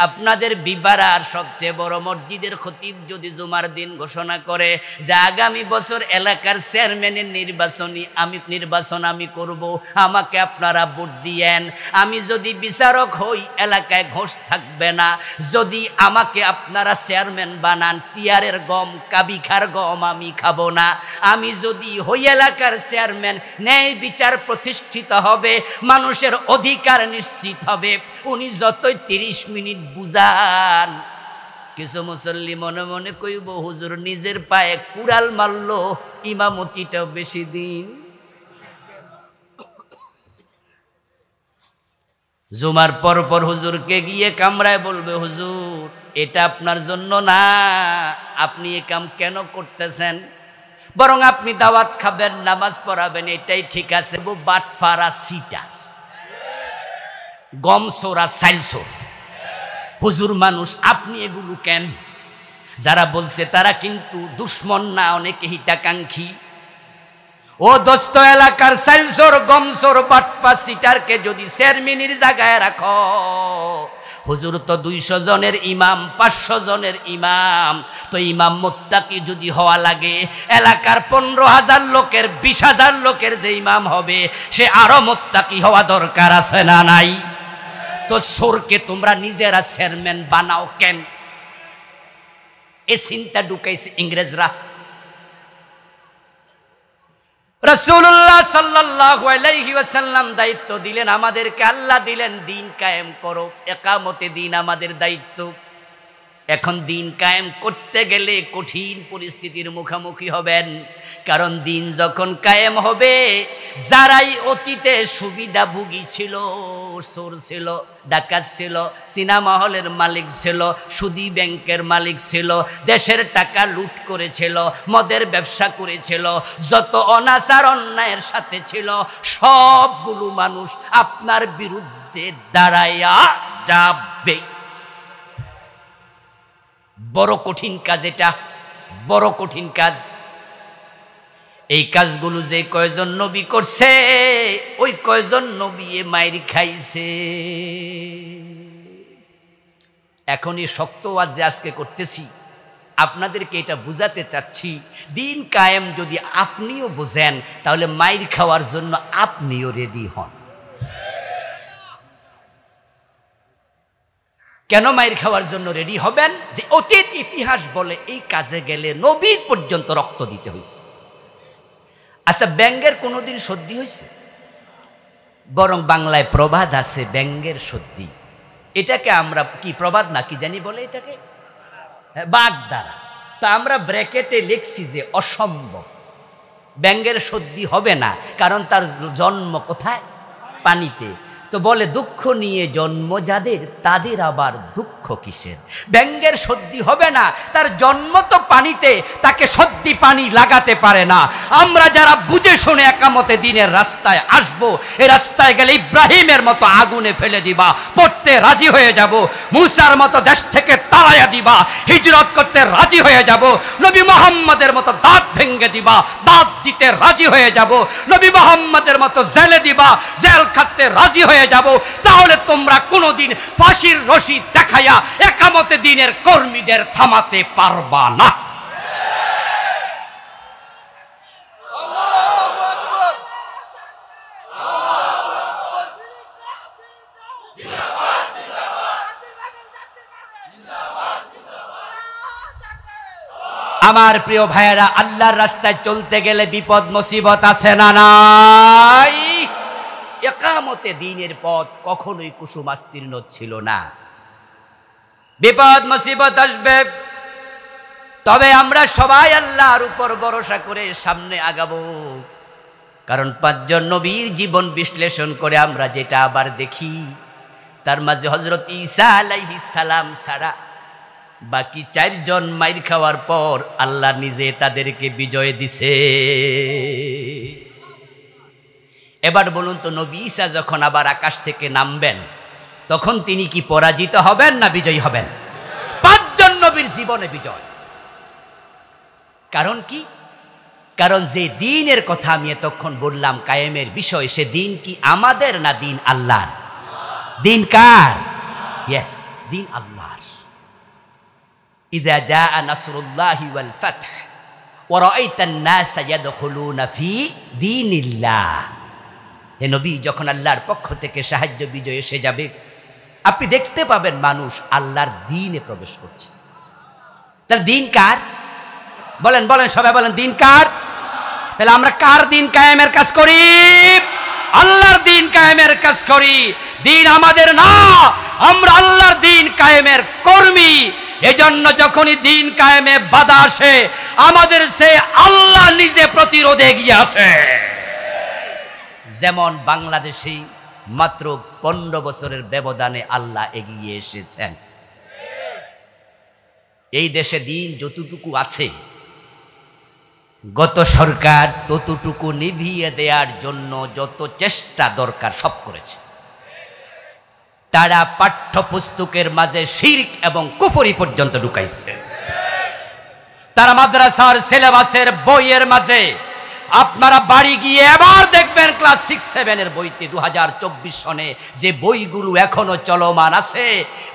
আপনাদের বিবারার সবচেয়ে বড় মসজিদের খতিব যদি জুমার দিন ঘোষণা করে যে আগামী বছর এলাকার চেয়ারম্যানের নির্বাচন আমি করব, আমাকে আপনারা ভোট দিয়েন, আমি যদি বিচারক হই এলাকায় ঘোষ থাকবে না, যদি আমাকে আপনারা চেয়ারম্যান বানান টিয়ারের গম কাবিখার গম আমি খাবো না, আমি যদি হই এলাকার চেয়ারম্যান ন্যায় বিচার প্রতিষ্ঠিত হবে, মানুষের অধিকার নিশ্চিত হবে। উনি যতই 30 মিনিট বুঝান, কিছু মুসল্লি মনে মনে কইব হুজুর নিজের পায়ে কুড়াল মারলো, ইমামতিটাও বেশি দিন। জুমার পর পর হুজুরকে গিয়ে কামরায় বলবে হুজুর এটা আপনার জন্য না, আপনি এ কাম কেন করতেছেন, বরং আপনি দাওয়াত খাবেন নামাজ পড়াবেন এটাই ঠিক আছে। বাটফারা সিটা গমসোরা সাইলসোর হুজুর মানুষ, আপনি এগুলো কেন? যারা বলছে তারা কিন্তু দুশ্মন না, অনেকে হিতাকাঙ্ক্ষী। ও দোস্ত, এলাকার সাইলসোর গমসোর বাটফা সিটারকে যদি চেয়ারম্যানের জায়গায় রাখো, হুজুর তো 200 জনের ইমাম, 500 জনের ইমাম, তো ইমাম মুত্তাকি যদি হওয়া লাগে এলাকার 15,000 লোকের 20,000 লোকের যে ইমাম হবে সে আরো মুত্তাকি হওয়া দরকার আছে না নাই? তো সোরকে তোমরা নিজেরা চেয়ারম্যান বানাও কেন? এ চিন্তা ঢুকাইছে ইংরেজরা। রাসূলুল্লাহ সাল্লাল্লাহু আলাইহি ওয়াসাল্লাম দায়িত্ব দিলেন আমাদেরকে, আল্লাহ দিলেন দিন কায়েম করো, একামতে দিন আমাদের দায়িত্ব। এখন দিন কায়েম করতে গেলে কঠিন পরিস্থিতির মুখোমুখি হবেন, কারণ দিন যখন কায়েম হবে যারাই অতীতে সুবিধাভোগী ছিল, চোর ছিল, ডাকাত ছিল, সিনেমা হলের মালিক ছিল, সুদী ব্যাংকের মালিক ছিল, দেশের টাকা লুট করেছিল, মদের ব্যবসা করেছিল, যত অনাচার অন্যায়ের সাথে ছিল সবগুলো মানুষ আপনার বিরুদ্ধে দাঁড়াইয়া যাবে। বড় কঠিন কাজ এটা, বড় কঠিন কাজ। এই কাজগুলো যে কয়জন নবী করছে ওই কয়জন নবী মাইর খাইছে। এখন এই শক্ত ওয়াজ যে আজকে করতেছি আপনাদেরকে এটা বুঝাতে চাচ্ছি, দিন কায়েম যদি আপনিও বুঝেন তাহলে মাইর খাওয়ার জন্য আপনিও রেডি হন। কেন মাইর খাওয়ার জন্য রেডি হবেন? যে অতীত ইতিহাস বলে এই কাজে গেলে নবী পর্যন্ত রক্ত দিতে হয়েছে। আচ্ছা, ব্যঙ্গের কোনোদিন সর্দি হয়েছে? বরং বাংলায় প্রবাদ আছে ব্যঙ্গের সর্দি। এটাকে আমরা কি প্রবাদ না কি জানি বলে এটাকে, বাগদারা। তা আমরা ব্র্যাকেটে লিখছি যে অসম্ভব, ব্যঙ্গের সর্দি হবে না, কারণ তার জন্ম কোথায়? পানিতে। তো বলে দুঃখ নিয়ে জন্ম যাদের তাদের আবার দুঃখ কিসের? ব্যঙ্গের সর্দি হবে না, তার জন্ম তো পানিতে, তাকে সর্দি পানি লাগাতে পারে না। আমরা যারা বুঝে শুনে একামতে দিনের রাস্তায় আসব, এই রাস্তায় গেলে ইব্রাহিমের মতো আগুনে ফেলে দিবা, পড়তে রাজি হয়ে যাব, মুসার মতো দেশ থেকে তাড়াইয়া দিবা, হিজরত করতে রাজি হয়ে যাব, নবী মুহাম্মদের মতো দাঁত ভেঙে দিবা, দাঁত দিতে রাজি হয়ে যাব, নবী মুহাম্মদের মতো জেলে দিবা, জেল খাটতে রাজি হয়ে যাব। তাহলে তোমরা কোনোদিন ফাঁসির রশি দেখাইয়া একামতে দিনের কর্মীদের থামাতে পারবা না। আমার প্রিয় ভাইয়েরা, আল্লাহর রাস্তায় চলতে গেলে বিপদ মুসিবত আছে না নাই? একামতে দিনের পথ কখনোই কুসুমাস্তীর্ণ ছিল না। বিপদ মুসিবত আসবে, তবে আমরা সবাই আল্লাহর উপর ভরসা করে সামনে আগাবো। কারণ 5 জন নবীর জীবন বিশ্লেষণ করে আমরা যেটা আবার দেখি, তার মাঝে হযরত ঈসা আলাইহিস সালাম ছাড়া বাকি 4 জন মাইর খাওয়ার পর আল্লাহ নিজে তাদেরকে বিজয় দিছে। এবার বলুন তো, নবী ঈসা যখন আবার আকাশ থেকে নামবেন তখন তিনি কি পরাজিত হবেন না বিজয়ী হবেন? 5 জন নবীর জীবনে বিজয়। কারণ কি? কারণ যে দিনের কথা আমি এতক্ষণ বললাম কায়েমের বিষয়, সে দিন কি আমাদের না দিন আল্লাহর? দিন কার? ইয়েস। দিন আল্লাহর। ইযা জাআ নাসরুল্লাহি ওয়াল ফাতহ ওয়া রাআইতান নাসা ইয়াদখুলুনা ফি দীনিল্লাহ। হে নবী, যখন আল্লাহর পক্ষ থেকে সাহায্য বিজয় এসে যাবে, আপনি দেখতে পাবেন মানুষ আল্লাহর দ্বীনে প্রবেশ করছে। তাহলে দিন কার? বলেন বলেন, সবাই বলেন, দিন কার? তাহলে আমরা কার দিন কায়েমের কাজ করি? আল্লাহর দিন কায়েমের কাজ করি। দিন আমাদের না, আমরা আল্লাহর দিন কায়েমের কর্মী। এজন্য যখনই দিন কায়েমে বাধা আসে, আমাদের সে আল্লাহ নিজে প্রতিরোধে এগিয়ে আসে। যেমন বাংলাদেশে মাত্র 15 বছরের ব্যবধানে আল্লাহ এগিয়ে এসেছেন। এই দেশে দিন যতটুকু আছে, গত সরকার ততটুকু নিভিয়ে দেওয়ার জন্য যত চেষ্টা দরকার সব করেছে। তারা পাঠ্যপুস্তকের মাঝে শিরক এবং কুফরি পর্যন্ত ঢুকাইছে। তারা মাদ্রাসার সিলেবাসের বইয়ের মাঝে, আপনারা বাড়ি গিয়ে এবার দেখবেন ক্লাস 6-7 এর বইতে 2024 সনে যে বইগুলো এখনো চলমান আছে,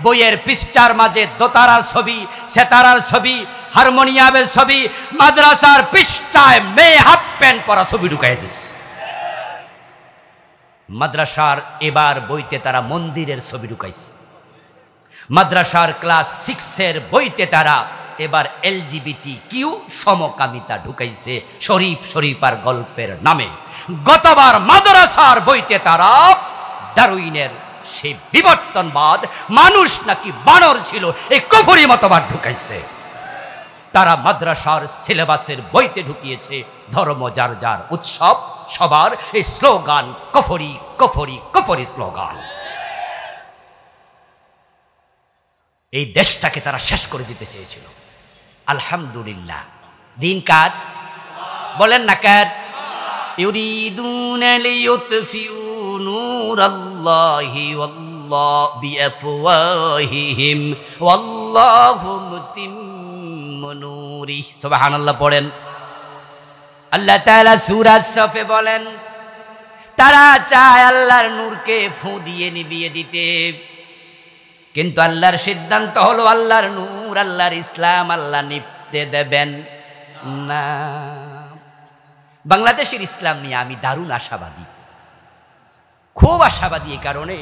বইয়ের পৃষ্ঠার মাঝে দোতারার ছবি, সেতারার ছবি, হারমোনিয়ামের ছবি, মাদ্রাসার পৃষ্ঠায় মেয়ে হাফ প্যান্ট পরা ছবি ঢুকাই দিচ্ছে। মাদ্রাসার এবার বইতে তারা মন্দিরের ছবি ঢুকাইছে। মাদ্রাসার ক্লাস 6 এর বইতে তারা এবার LGBT সমকামিতা ঢুকাইছে শরীফ শরীফার গল্পের নামে। গতবার মাদ্রাসার বইতে তারা ডারউইনের সেই বিবর্তনবাদ, মানুষ নাকি বানর ছিল, এই কুফরি মতবাদ ঢুকাইছে। তারা মাদ্রাসার সিলেবাসের বইতে ঢুকিয়েছে ধর্ম যার যার উৎসব সবার, এই স্লোগান কুফরি কুফরি কুফরি স্লোগান। এই দেশটাকে তারা শেষ করে দিতে চেয়েছিল। আলহামদুলিল্লাহ, দিন কার? বলেন না কার? ইউরিদুনা লিইউতফিউ নূরাল্লাহি ওয়াল্লাহু বিআফওয়াহিহিম ওয়াল্লাহু মুতিম্মু নূরিহি। সুবহানাল্লাহ পড়েন। আল্লাহ তাআলা সূরা সাফে বলেন, তারা চায় আল্লাহর নূরকে ফু দিয়ে নিভিয়ে দিতে, কিন্তু আল্লাহর সিদ্ধান্ত হলো আল্লাহর নূর, আল্লাহর ইসলাম আল্লাহ নিভতে দেবেন না। বাংলাদেশের ইসলাম নিয়ে আমি দারুণ আশাবাদী, খুব আশাবাদী। এই কারণে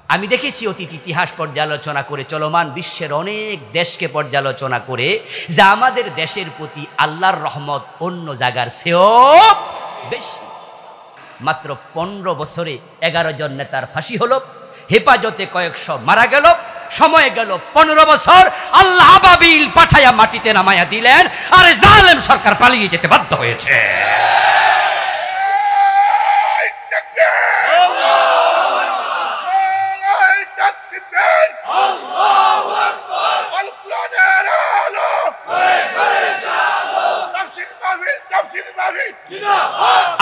আমি দেখেছি অতীত ইতিহাস পর্যালোচনা করে, চলমান বিশ্বের অনেক দেশকে পর্যালোচনা করে, যে আমাদের দেশের প্রতি আল্লাহর রহমত অন্য জায়গার চেয়েও বেশি। মাত্র 15 বছরে 11 জন নেতার ফাঁসি হলো, হেফাজতে কয়েকশো মারা গেল, সময় গেল 15 বছর, আল্লাহ আবাবিল পাঠায়া মাটিতে নামায়া দিলেন, আর জালেম সরকার পালিয়ে যেতে বাধ্য হয়েছে।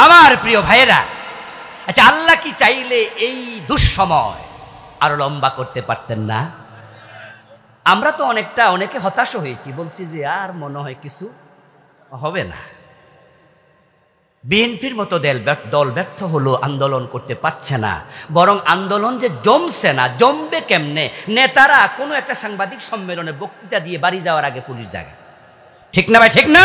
আমার প্রিয় ভাইয়েরা, আচ্ছা, আল্লাহ কি চাইলে এই দুঃসময় আরো লম্বা করতে পারতেন না? আমরা তো অনেকে হতাশ হয়েছি, বলছি যে আর মনে হয় কিছু হবে না। বিএনপির মতো দল ব্যর্থ হলো, আন্দোলন করতে পারছে না, বরং আন্দোলন যে জমছে না, জমবে কেমনে? নেতারা কোনো একটা সাংবাদিক সম্মেলনে বক্তৃতা দিয়ে বাড়ি যাওয়ার আগে পুলিশ জায়গা, ঠিক না ভাই, ঠিক না?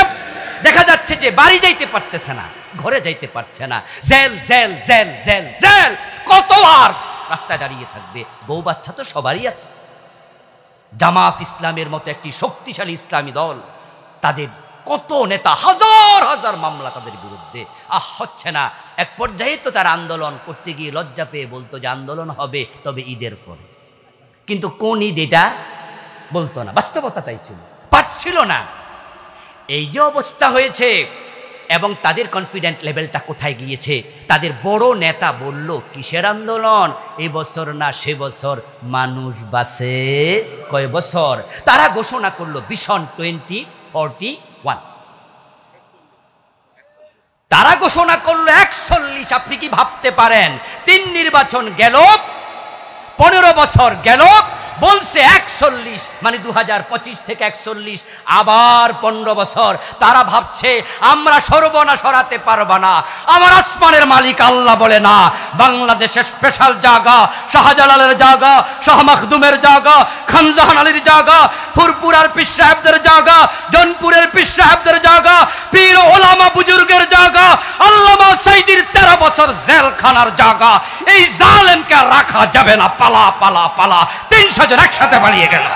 দেখা যাচ্ছে যে বাড়ি যাইতে পারতেছে না, ঘরে যাইতে পারছে না, jail jail jail jail jail, কত আর রাস্তায় দাঁড়িয়ে থাকবে? বউ বাচ্চা তো সবারই আছে। জামাত ইসলামের মতো একটি শক্তিশালী ইসলামী দল, তাদের কত নেতা, হাজার হাজার মামলা তাদের বিরুদ্ধে, হচ্ছে না। এক পর্যায়ে তো তারা আন্দোলন করতে গিয়ে লজ্জা পেয়ে বলতো যে আন্দোলন হবে তবে ঈদের পরে, কিন্তু কোন ঈদ এটা বলতো না। বাস্তবতা তাই ছিল, পারছিল না। এই যে অবস্থা হয়েছে, এবং তাদের কনফিডেন্ট লেভেলটা কোথায় গিয়েছে? তাদের বড় নেতা বলল, কিসের আন্দোলন? এই বছর না সে বছর মানুষ বাঁচে কয় বছর? তারা ঘোষণা করলো ভিশন 2041। তারা ঘোষণা করলো 41। আপনি কি ভাবতে পারেন? 3 নির্বাচন গেল, 15 বছর গেল, বলছে 41, মানে 2025 থেকে 41, আবার 15 বছর। তারা ভাবছে আমরা সর্বনাশ সরাতে পারবা না। আমার আসমানের মালিক আল্লাহ বলে না, বাংলাদেশের স্পেশাল জায়গা, শাহজালালের জায়গা, শাহ মাখদুমের জায়গা, খানজাহান আলীর জায়গা, ফুরপুরার পীর সাহেবদের জায়গা, জনপুরের পীর সাহেবদের জায়গা, পীর ওলামা বুজুর্গের জায়গা, আল্লামা সাইদির 13 বছর জেলখানার জায়গা। এই জালেমকে রাখা যাবে না। পালা পালা পালা, 300 জন একসাথে পালিয়ে গেল।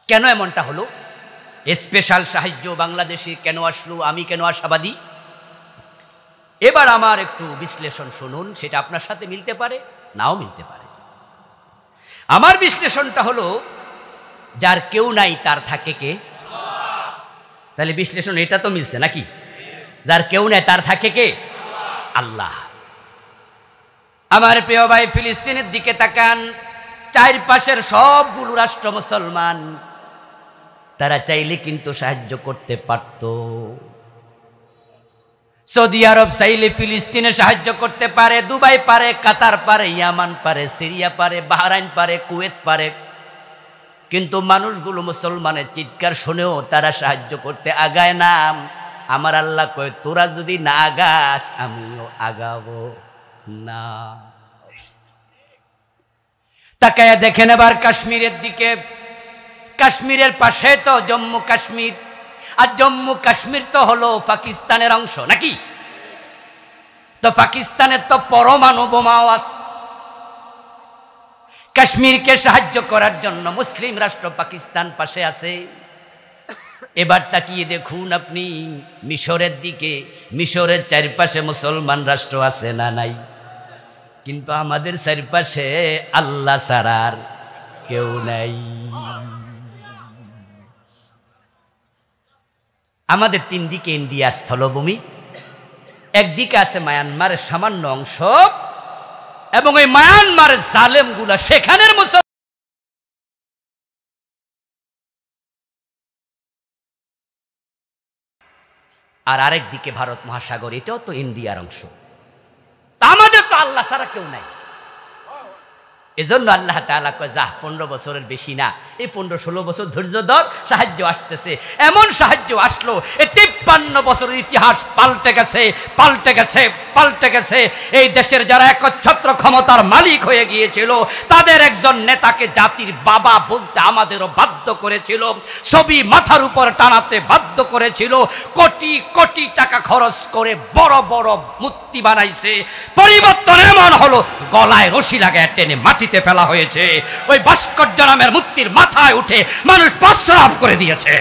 কেন এমনটা হলো? স্পেশাল সাহায্য বাংলাদেশে কেন আসলো? আমি কেন আশাবাদী? এবার আমার একটু বিশ্লেষণ শুনুন, সেটা আপনার সাথে মিলতে পারে, নাও মিলতে পারে। আমার বিশ্লেষণটা হলো, যার কেউ নাই তার থাকে কে? তাহলে বিশ্লেষণ এটা তো মিলছে নাকি? যার কেউ নাই তার থাকে কে? আল্লাহ। আমার প্রিয় ভাই, ফিলিস্তিনের দিকে তাকান। চারপাশের সবগুলো রাষ্ট্র মুসলমান, তারা চাইলে কিন্তু সাহায্য করতে পারত। সৌদি আরব চাইলে ফিলিস্তিনে সাহায্য করতে পারে, দুবাই পারে, কাতার পারে, ইয়ামান পারে, সিরিয়া পারে, বাহরাইন পারে, কুয়েত পারে। কিন্তু মানুষগুলো মুসলমানের চিৎকার শুনেও তারা সাহায্য করতে আগায় না। আমার আল্লাহ কয়, তোরা যদি না আগাস আমিও আগাবো না। তাকায়া দেখেন এবার কাশ্মীরের দিকে। কাশ্মীরের পাশে তো জম্মু কাশ্মীর, আর জম্মু কাশ্মীর তো হলো পাকিস্তানের অংশ নাকি? তো পাকিস্তানের তো পরমাণু বোমাও আছে। কাশ্মীরকে সাহায্য করার জন্য মুসলিম রাষ্ট্র পাকিস্তান পাশে আছে। এবার তাকিয়ে দেখুন আপনি মিশরের দিকে। মিশরের চারপাশে মুসলমান রাষ্ট্র আছে না নাই? কিন্তু আমাদের চারপাশে আল্লাহ ছাড়ার কেউ নাই। আমাদের 3 দিকে ইন্ডিয়ার স্থলভূমি, একদিকে আছে মায়ানমারের সামান্য অংশ, এবং ওই মায়ানমারের জালেমগুলা সেখানের মুসলমান। আর আরেক দিকে ভারত মহাসাগর, এটাও তো ইন্ডিয়ার অংশ। আমাদের তো আল্লাহ ছাড়া কেউ নাই। এজন্য আল্লাহ তাআলা কয়, যা 15 বছরের বেশি না, এই 15-16 বছর ধৈর্য ধর, সাহায্য আসতেছে। এমন সাহায্য আসলো, এই 53 বছরের ইতিহাস পাল্টে গেছে, পাল্টে গেছে, পাল্টে গেছে। এই দেশের যারা একচ্ছত্র ক্ষমতার মালিক হয়ে গিয়েছিল, তাদের একজন নেতাকে জাতির বাবা বলতে আমাদেরও বাধ্য করেছিল, ছবি মাথার উপর টানাতে বাধ্য করেছিল, কোটি কোটি টাকা খরচ করে বড় বড় মূর্তি বানাইছে। পরিবর্তন এমন হলো, গলায় রশি লাগায় টেনে মাটিতে ফেলা হয়েছে। ওই ভাস্কর্য নামের মূর্তির মাথায় উঠে মানুষ প্রস্রাব করে দিয়েছে।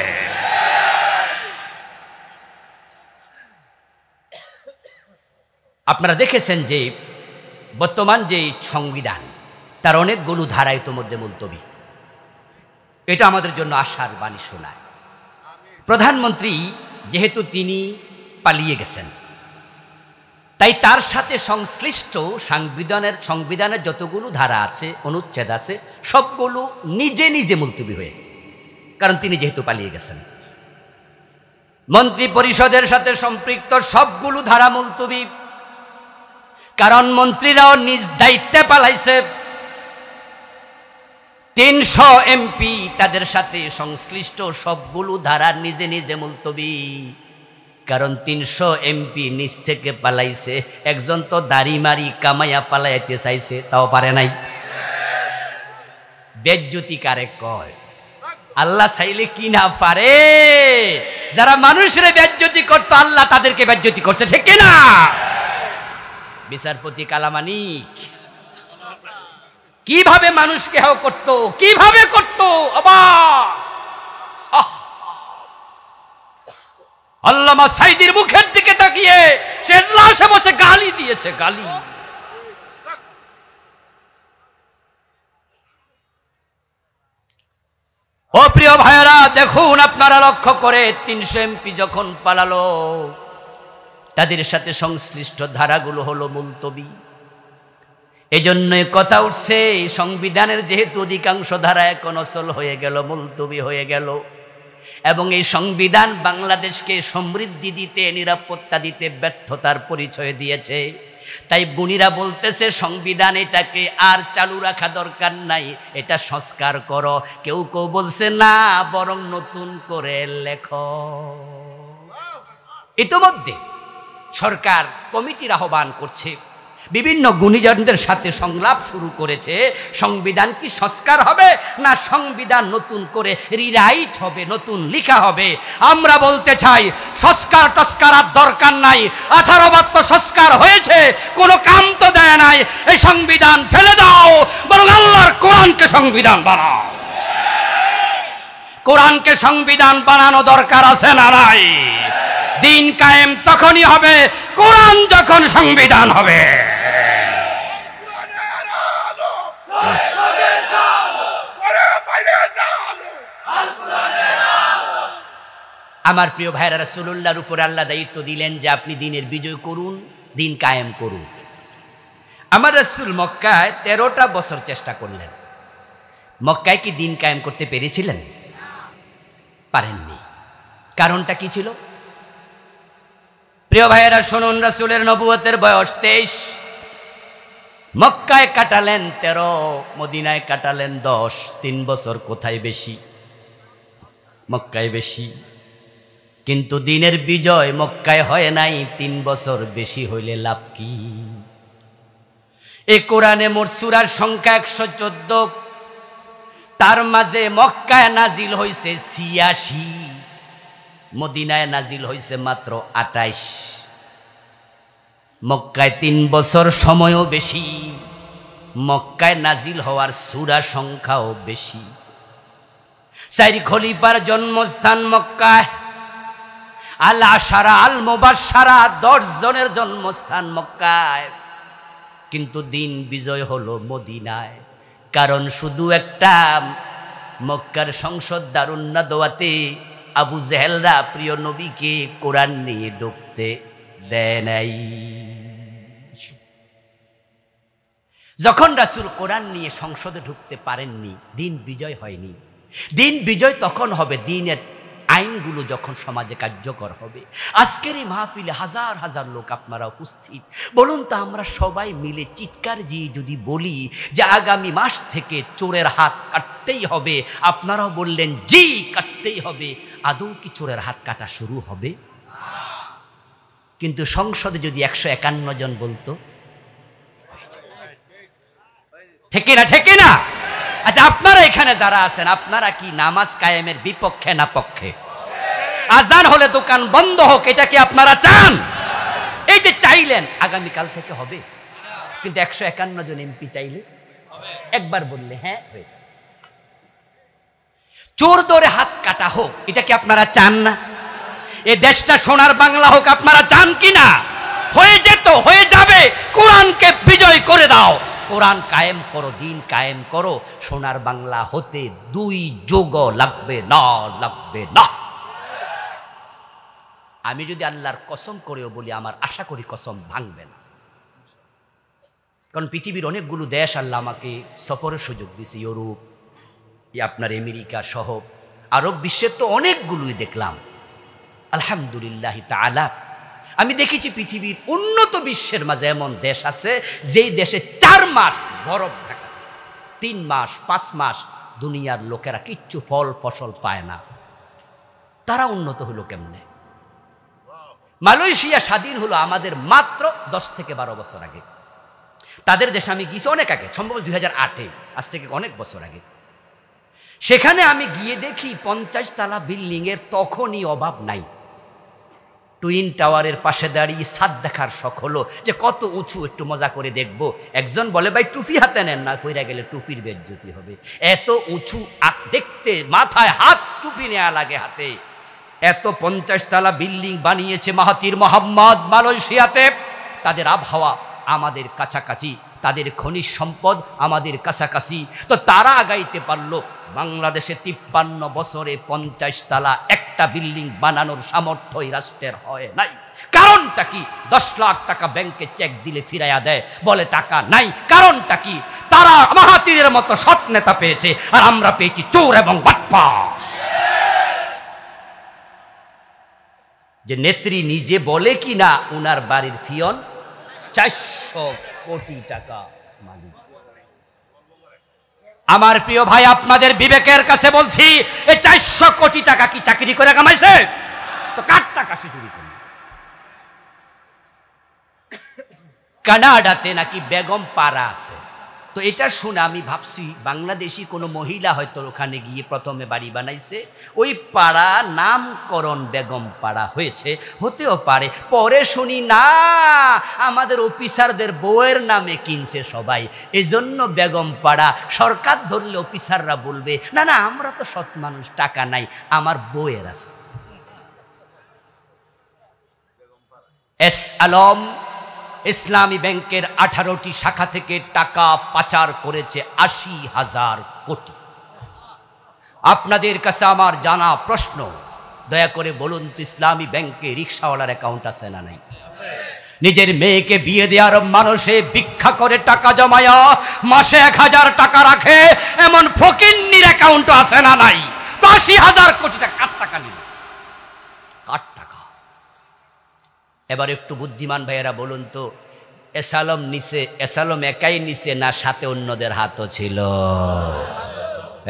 আপনারা দেখেছেন যে বর্তমান যে সংবিধান, তার অনেকগুলো ধারা ইতোমধ্যে মুলতবি। এটা আমাদের জন্য আশার বাণী শোনায়। প্রধানমন্ত্রী যেহেতু তিনি পালিয়ে গেছেন, তাই তার সাথে সংশ্লিষ্ট সংবিধানের যতগুলো ধারা আছে, অনুচ্ছেদ আছে, সবগুলো নিজে নিজে মুলতবি হয়ে গেছে, কারণ তিনি যেহেতু পালিয়ে গেছেন। মন্ত্রী পরিষদের সাথে সম্পৃক্ত সবগুলো ধারা মুলতবি, কারণ মন্ত্রীরাও নিজ দায়িত্বে পালাইছে। 300 এমপি, তাদের সাথে সংশ্লিষ্ট সবগুলো ধারা নিজে নিজে মুলতবি, কারণ 300 এমপি নিজ থেকে পালাইছে। একজন তো দাড়ি মারি কামাইয়া পালাইতে চাইছে, তাও পারে নাই। বেজ্জতি কারে কয়? আল্লাহ চাইলে কি না পারে? যারা মানুষের বেজ্জতি করতো, আল্লাহ তাদেরকে বেজ্জতি করছে, ঠিক কিনা? বিচারপতি কালামানিক কিভাবে মানুষকে হেয় করত, কিভাবে করত! আল্লামা সাইদির মুখের দিকে তাকিয়ে সে এজলাসে বসে গালি দিয়েছে, গালি। ও প্রিয় ভাইয়েরা, দেখুন আপনারা লক্ষ্য করে, 300 এমপি যখন পালালো, তাদের সাথে সংশ্লিষ্ট ধারাগুলো হলো মুলতবি। এজন্যই কথা উঠছে, সংবিধানের যেহেতু অধিকাংশ ধারা এখন অচল হয়ে গেল, মুলতবি হয়ে গেল, এবং এই সংবিধান বাংলাদেশকে সমৃদ্ধি দিতে, নিরাপত্তা দিতে ব্যর্থতার পরিচয় দিয়েছে। তাই গুণীরা বলতেছে সংবিধান এটাকে আর চালু রাখা দরকার নাই, এটা সংস্কার করো। কেউ কেউ বলছে না, বরং নতুন করে লেখো। ইতিমধ্যে সরকার কমিটির আহ্বান করছে, বিভিন্ন গুণীজনদের সাথে সংলাপ শুরু করেছে। সংবিধান কি সংস্কার হবে না সংবিধান নতুন করে রিরাইট হবে, নতুন লেখা হবে? আমরা বলতে চাই সংস্কার টস্কার আর দরকার নাই। 18 বার তো সংস্কার হয়েছে, কোনো কাম তো দেয় নাই। এই সংবিধান ফেলে দাও, বরং আল্লাহর কোরআনকে সংবিধান বানাও। কোরআনকে সংবিধান বানানো দরকার আছে না নাই? দিন কায়েম তখনই হবে কোরআন যখন সংবিধান হবে। আমার প্রিয় ভাইরা, রাসূলুল্লাহর উপরে আল্লাহ দায়িত্ব দিলেন যে আপনি দিনের বিজয় করুন, দিন কায়েম করুন। আমার রাসূল মক্কায় 13টা বছর চেষ্টা করলেন। মক্কায় কি দিন কায়েম করতে পেরেছিলেন? পারেননি। কারণটা কি ছিল? প্রিয় ভাইয়েরা শুনুন, রাসূলের নবুয়তের বয়স 23। মক্কায় কাটালেন 13, মদিনায় কাটালেন 10। 3 বছর কোথায় বেশি? মক্কায় বেশি। কিন্তু দিনের বিজয় মক্কায় হয় নাই। 3 বছর বেশি হইলে লাভ কি? এই কোরআনে মোট সূরার সংখ্যা 114, তার মাঝে মক্কায় নাজিল হইছে 86, মদিনায় নাজিল হইছে মাত্র 28। মক্কায় 3 বছর সময়ও বেশি, মক্কায় নাজিল হওয়ার সূরা সংখ্যাও বেশি। 4 খলিফার জন্মস্থান মক্কায়, আল আশারা আল মুবাশশারা 10 জনের জন্মস্থান মক্কায়। কিন্তু দিন বিজয় হলো মদিনায়। কারণ শুধু একটা, মক্কার সংসদ দারুন নাদওয়াতে আবু জেহেলরা প্রিয় নবীকে কোরআন নিয়ে ঢুকতে দেয় নাই। যখন রাসূল কোরআন নিয়ে সংসদে ঢুকতে পারেননি, দিন বিজয় হয়নি। দিন বিজয় তখন হবে দিনের আইনগুলো যখন সমাজে কার্যকর হবে। আজকের এই মাহফিলে হাজার হাজার লোক আপনারা উপস্থিত। বলুন তো, আমরা সবাই মিলে চিৎকার দিয়ে যদি বলি যে আগামী মাস থেকে চোরের হাত কাটতেই হবে, আপনারাও বললেন জি কাটতেই হবে, আদৌ কি চোরের হাত কাটা শুরু হবে? কিন্তু সংসদে যদি 151 জন বলতো, ঠিক না? ঠিক না? আচ্ছা, আপনারা এখানে যারা আছেন, আপনারা কি নামাজ কায়েমের বিপক্ষে না পক্ষে? আজান হলে দোকান বন্ধ হোক, এটা কি আপনারা চান? এই যে চাইলেন, আগামীকাল থেকে হবে। কিন্তু 151 জন এমপি চাইলে, একবার বললে হ্যাঁ হয়ে যাবে। চোর ধরে হাত কাটা হোক, এটা কি আপনারা চান না? এ দেশটা সোনার বাংলা হোক, আপনারা চান কি না? হয়ে যেত, হয়ে যাবে। কোরআনকে বিজয় করে দাও, কোরআন কায়েম করো, দিন কায়েম করো। সোনার বাংলা হতে 2 যুগ লাগবে না, লাগবে না। আমি যদি আল্লাহর কসম করেও বলি, আমার আশা করি কসম ভাঙবে না। কারণ পৃথিবীর অনেকগুলো দেশ আল্লাহ আমাকে সফরের সুযোগ দিয়েছে। ইউরোপ, আপনার আমেরিকা সহ আরব বিশ্বের তো অনেকগুলোই দেখলাম। আলহামদুলিল্লাহ তাআলা। আমি দেখেছি পৃথিবীর উন্নত বিশ্বের মাঝে এমন দেশ আছে যেই দেশে 4 মাস বরফ ঢাকা, 3 মাস 5 মাস দুনিয়ার লোকেরা কিচ্ছু ফল ফসল পায় না। তারা উন্নত হলো কেমনে? মালয়েশিয়া স্বাধীন হলো আমাদের মাত্র 10 থেকে 12 বছর আগে। তাদের দেশে আমি গিয়েছি অনেক আগে, সম্ভবত 2008-এ, আজ থেকে অনেক বছর আগে। সেখানে আমি গিয়ে দেখি 50 তলা বিল্ডিং এর তখনই অভাব নাই। টুইন টাওয়ারের পাশে দাঁড়িয়ে ছাদ দেখার শখ হলো যে কত উঁচু, একটু মজা করে দেখব। একজন বলে ভাই টুপি হাতে নেন না, কইরা গেলে টুপির বেজ্জতি হবে। এত উঁচু দেখতে, মাথায় হাত টুপি নেওয়া লাগে হাতে। এত 50 তলা বিল্ডিং বানিয়েছে মাহাতির মোহাম্মদ মালয়েশিয়াতে। তাদের আবহাওয়া আমাদের কাছাকাছি, তাদের খনিজ সম্পদ আমাদের কাছাকাছি। তো তারা আগাইতে পারলো, বাংলাদেশে 53 বছরে 50 তলা একটা বিল্ডিং বানানোর সামর্থ্য এই রাষ্ট্রের হয় নাই। কারণটা কি? 10 লাখ টাকা ব্যাংকে চেক দিলে ফিরাইয়া দেয়, বলে টাকা নাই। কারণটা কি? তারা মাহাতিরের মতো সৎ নেতা পেয়েছে, আর আমরা পেয়েছি চোর এবং বাটপার। যে নেত্রী নিজে বলে কি না উনার বাড়ির ফিয়ন 400 কোটি টাকা মালিক। আমার প্রিয় ভাই, আপনাদের বিবেকের কাছে বলছি, এই 400 কোটি টাকা কি চাকরি করে কামাইছে? তো কার টাকা সে চুরি করে? কানাডাতে নাকি বেগম পাড়া আছে। তো এটা শুনে আমি ভাবছি বাংলাদেশি কোনো মহিলা হয়তো ওখানে গিয়ে প্রথমে বাড়ি বানাইছে, ওই পাড়া নামকরণ বেগম পাড়া হয়েছে, হতেও পারে। পরে শুনি না আমাদের অফিসারদের বউয়ের নামে কিনছে সবাই, এজন্য বেগম পাড়া। সরকার ধরলে অফিসাররা বলবে না না আমরা তো সৎ মানুষ, টাকা নাই, আমার বউয়ের আছে। এস আলম ইসলামী ব্যাংকের 18টি শাখা থেকে টাকা পাচার করেছে 80,000 কোটি। আপনাদের কাছে আমার জানা প্রশ্ন, দয়া করে বলুন তো ইসলামী ব্যাংকে রিকশাওয়ালার অ্যাকাউন্ট আছে না নাই? নিজের মেয়েকে বিয়ে দেওয়ার মানুষে ভিক্ষা করে টাকা জমায়া মাসে 1000 টাকা রাখে, এমন ফকিন্নির অ্যাকাউন্ট আছে না নাই? তো 80,000 কোটি টাকা কার টাকা নিল? কার টাকা? এবার একটু বুদ্ধিমান ভাইয়েরা বলুন তো, এসালম নিচে, এসালম একাই নিচে না সাথে অন্যদের হাতও ছিল?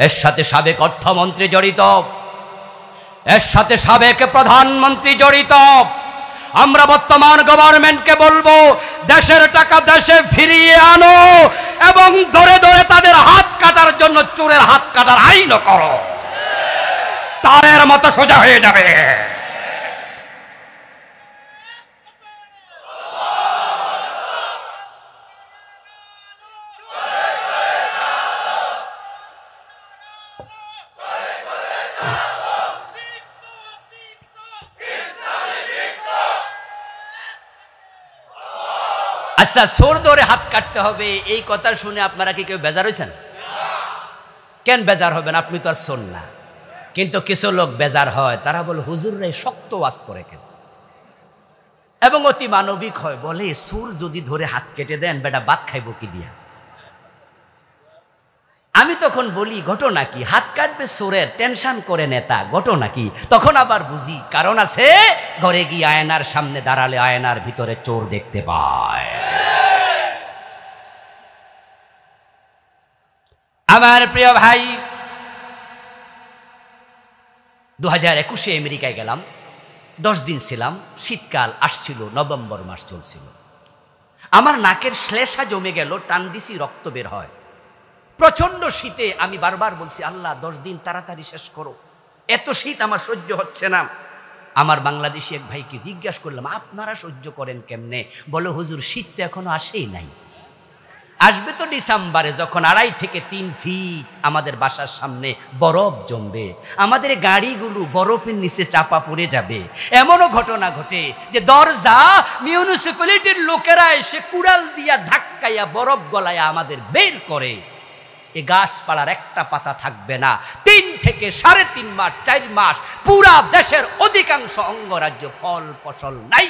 এর সাথে সাবেক অর্থমন্ত্রী জড়িত, এর সাথে সাবেক প্রধানমন্ত্রী জড়িত। আমরা বর্তমান গভর্নমেন্টকে বলবো, দেশের টাকা দেশে ফিরিয়ে আনো এবং ধরে ধরে তাদের হাত কাটার জন্য চোরের হাত কাটার আইন করো, তারের মতো সোজা হয়ে যাবে। আচ্ছা, সোর ধরে হাত কাটতে হবে এই কথা শুনে আপনারা কি কেউ বেজার হয়েছেন? কেন বেজার হবেন? আপনি তো আর সোর না। কিন্তু কিছু লোক বেজার হয়, তারা বলে হুজুররা শক্ত ওয়াজ করে কেন, এবং অতি মানবিক হয়, বলে সোর যদি ধরে হাত কেটে দেন বেটা ভাত খাইব কি দিয়া? আমি তখন বলি ঘটনা কি? হাত কাটবে সোরের, টেনশন করে নেতা, ঘটনা কি? তখন আবার বুঝি কারণ আছে। ঘরে গিয়ে আয়নার সামনে দাঁড়ালে আয়নার ভিতরে চোর দেখতে পায়। আমার প্রিয় ভাই, 2021-এ আমেরিকায় গেলাম, 10 দিন ছিলাম। শীতকাল আসছিল, নভেম্বর মাস চলছিল। আমার নাকের শ্লেষা জমে গেল, টান দিছি রক্ত বের হয়। প্রচন্ড শীতে আমি বারবার বলছি, আল্লাহ 10 দিন তাড়াতাড়ি শেষ করো, এত শীত আমার সহ্য হচ্ছে না। আমার বাংলাদেশি এক ভাইকে জিজ্ঞাসা করলাম, আপনারা সহ্য করেন কেমনে? বলে হুজুর শীত তো এখনো আসেই নাই, আসবে তো ডিসেম্বরে, যখন 2.5 থেকে 3 ফিট আমাদের বাসার সামনে বরফ জমবে, আমাদের গাড়িগুলো বরফের নিচে চাপা পড়ে যাবে। এমনও ঘটনা ঘটে যে দরজা মিউনিসিপ্যালিটির লোকেরা এসে কুড়াল দিয়া ধাক্কাইয়া বরফ গলায়া আমাদের বের করে। এ গাছপালার একটা পাতা থাকবে না। 3 থেকে 3.5 মাস, 4 মাস পুরা দেশের অধিকাংশ অঙ্গরাজ্য ফল ফসল নাই।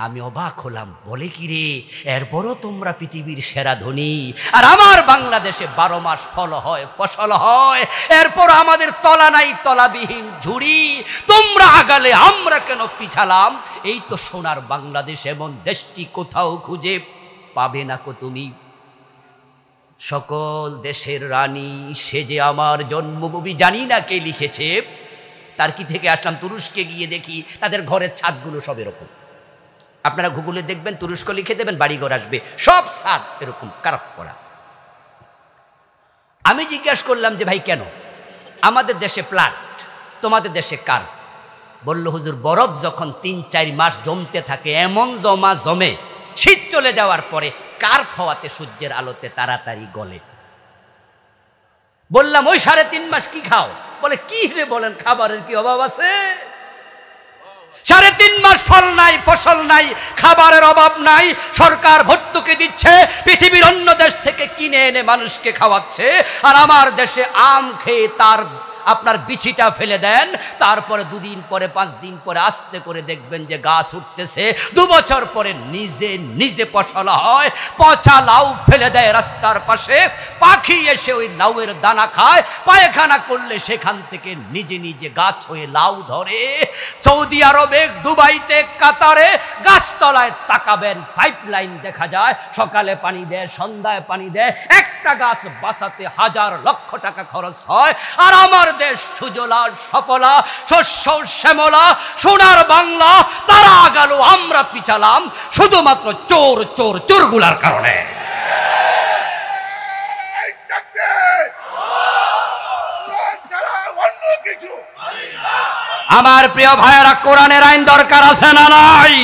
আমি অবাক হলাম, বলে কি রে, এরপরও তোমরা পৃথিবীর সেরা ধনী, আর আমার বাংলাদেশে 12 মাস ফল হয়, ফসল হয়, এরপর আমাদের তলা নাই, তলাবিহীন ঝুড়ি। তোমরা আগালে আমরা কেন পিছালাম? এই তো সোনার বাংলাদেশ, এমন দেশটি কোথাও খুঁজে পাবে না কো তুমি। সকল দেশের রানী সে যে আমার জন্মভূমি, জানি না কে লিখেছে। তার কি থেকে আসলাম, তুরস্কে গিয়ে দেখি তাদের ঘরের ছাদগুলো সব এরকম। আপনারা গুগলে দেখবেন, তুরস্ক লিখে দেবেন, বাড়িঘর আসবে, সব ছাদ এরকম কার্ভ করা। আমি জিজ্ঞাসা করলাম যে ভাই কেন? আমাদের দেশে প্লাট, তোমাদের দেশে কার্ভ। বলল হুজুর, বরফ যখন 3-4 মাস জমতে থাকে, এমন জমে শীত চলে যাওয়ার পরে কার্ভ হওয়াতে সূর্যের আলোতে তাড়াতাড়ি গলে। বললাম ওই 3.5 মাস কি খাও? বলে কি যে বলেন, খাবারের কি অভাব আছে? 3.5 মাস ফল নাই, ফসল নাই, খাবারের অভাব নাই, সরকার ভর্তুকি দিচ্ছে, পৃথিবীর অন্য দেশ থেকে কিনে এনে মানুষকে খাওয়াচ্ছে, আর আমার দেশে আম খেয়ে তার আপনার বিচিটা ফেলে দেন, তারপরে 2 দিন পরে 5 দিন পরে আস্তে করে দেখবেন যে গাছ উঠতেছে, 2 বছর পরে নিজে নিজে ফসল হয়, পচা লাউ ফেলে দেয় রাস্তার পাশে, পাখি এসে ওই লাউয়ের দানা খায়, পায়খানা করলে সেখান থেকে নিজে নিজে গাছ হয়ে লাউ ধরে। সৌদি আরবে, দুবাইতে, কাতারে গাছতলায় তাকাবেন, পাইপলাইন দেখা যায়, সকালে পানি দেয়, সন্ধ্যায় পানি দেয়, একটা গাছ বাঁচাতে হাজার লক্ষ টাকা খরচ হয়। আর আমার দেশ সুজলা সফলা, শস্য শ্যামলা, সোনার বাংলা, তারা গেল, আমরা পিছালাম শুধুমাত্র চোর চোর চোরগুলার কারণে। আমার প্রিয় ভাইয়েরা, কোরআনের আইন দরকার আছে না নাই?